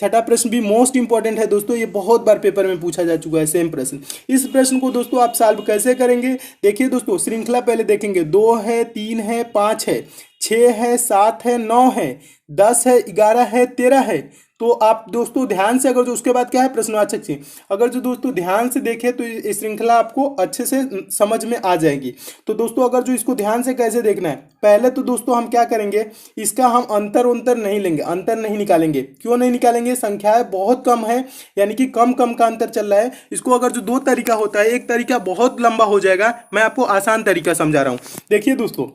छठा प्रश्न भी मोस्ट इंपॉर्टेंट है दोस्तों, ये बहुत बार पेपर में पूछा जा चुका है सेम प्रश्न। इस प्रश्न को दोस्तों आप सॉल्व कैसे करेंगे, देखिए दोस्तों श्रृंखला पहले देखेंगे, 2 है, 3 है, 5 है, 6 है, 7 है, 9 है, 10 है, 11 है, 13 है। तो आप दोस्तों ध्यान से अगर जो उसके बाद क्या है प्रश्नवाचक चिन्ह, अगर जो दोस्तों ध्यान से देखें तो ये श्रृंखला आपको अच्छे से समझ में आ जाएगी। तो दोस्तों अगर जो इसको ध्यान से कैसे देखना है, पहले तो दोस्तों हम क्या करेंगे, इसका हम अंतर नहीं लेंगे, अंतर नहीं निकालेंगे। क्यों नहीं निकालेंगे, संख्याएं बहुत कम है, यानी कि कम कम का अंतर चल रहा है। इसको अगर जो दो तरीका होता है, एक तरीका बहुत लंबा हो जाएगा, मैं आपको आसान तरीका समझा रहा हूं। देखिए दोस्तों,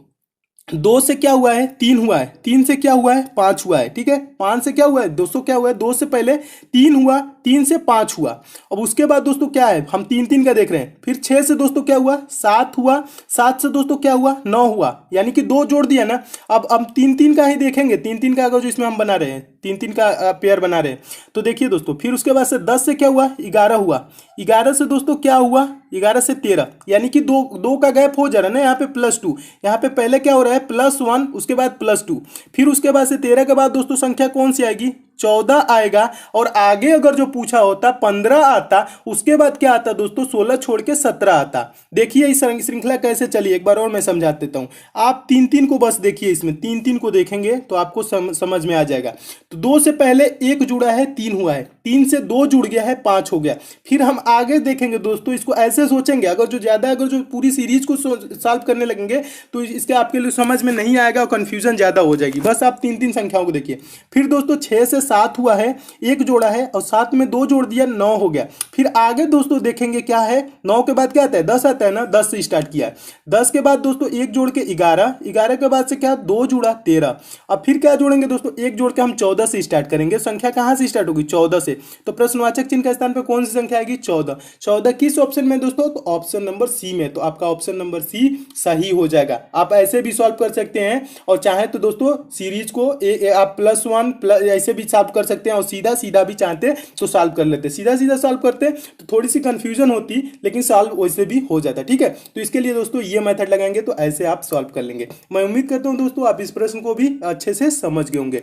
2 से क्या हुआ है, 3 हुआ है, 3 से क्या हुआ है, 5 हुआ है, ठीक है। 5 से क्या हुआ है दोस्तों, क्या हुआ है, 2 से पहले 3 हुआ, 3 से 5 हुआ। अब उसके बाद दोस्तों क्या है, हम 3 3 का देख रहे हैं। फिर 6 से दोस्तों क्या हुआ, 7 हुआ, 7 से दोस्तों क्या हुआ, 9 हुआ, यानी कि 2 जोड़ दिया ना। अब हम 3 3 का ही देखेंगे, 3 3 का अगर जो इसमें हम बना रहे हैं, 3 3 का पेयर बना रहे हैं, तो देखिए दोस्तों फिर उसके बाद से 10 से क्या हुआ, 11 हुआ, 11 से दोस्तों क्या हुआ, 11 से 13, यानी कि दो दो का गैप हो जा रहा है ना, यहाँ पे +2, यहाँ पे पहले क्या हो रहा है +1, उसके बाद +2, फिर उसके बाद से 13 के बाद दोस्तों संख्या कौन सी आएगी, 14 आएगा। और आगे अगर जो पूछा होता 15 आता, उसके बाद क्या आता दोस्तों, 16 छोड़ के 17 आता। देखिए इस श्रृंखला कैसे चली, एक बार और मैं समझा देता हूं। आप 3 3 को बस देखिए, इसमें 3 3 को देखेंगे तो आपको समझ में आ जाएगा। तो 2 से पहले 1 जुड़ा है, 3 हुआ है, 3 से 2 जुड़ गया है, 5 हो गया। फिर हम आगे देखेंगे दोस्तों, इसको ऐसे सोचेंगे, अगर जो ज्यादा अगर जो पूरी सीरीज को सॉल्व करने लगेंगे तो इसके आपके लिए समझ में नहीं आएगा और कंफ्यूजन ज्यादा हो जाएगी। बस आप 3 3 संख्याओं को देखिए। फिर दोस्तों 6 से 7 हुआ है, 1 जोड़ा है और 7 में 2 जोड़ दिया, 9 हो गया। फिर आगे दोस्तों देखेंगे क्या है, 9 के बाद क्या आता है, 10 आता है ना, 10 से स्टार्ट किया है। 10 के बाद दोस्तों 1 जोड़ के 11, 11 के बाद से क्या 2 जुड़ा, 13। अब फिर क्या जोड़ेंगे दोस्तों, 1 जोड़ के हम 14 से स्टार्ट करेंगे। संख्या कहां से स्टार्ट होगी, 14 से। तो प्रश्नवाचक चिन्ह के स्थान पर कौन सी संख्या आएगी, 14। 14 किस ऑप्शन में दोस्तों, तो ऑप्शन नंबर सी में। तो आपका ऑप्शन नंबर सी सही हो जाएगा। आप ऐसे भी सॉल्व कर सकते हैं, और चाहे तो दोस्तों सीरीज को आप +1 ऐसे भी सॉल्व कर सकते हैं, और सीधा सीधा भी चाहते तो सॉल्व कर लेते। सीधा सीधा सॉल्व करते तो थोड़ी सी कंफ्यूजन होती, लेकिन सॉल्व वैसे भी हो जाता, ठीक है। तो इसके लिए दोस्तों ये मेथड लगाएंगे तो ऐसे आप सॉल्व कर लेंगे। मैं उम्मीद करता हूं दोस्तों आप इस प्रश्न को भी अच्छे से समझ गए होंगे।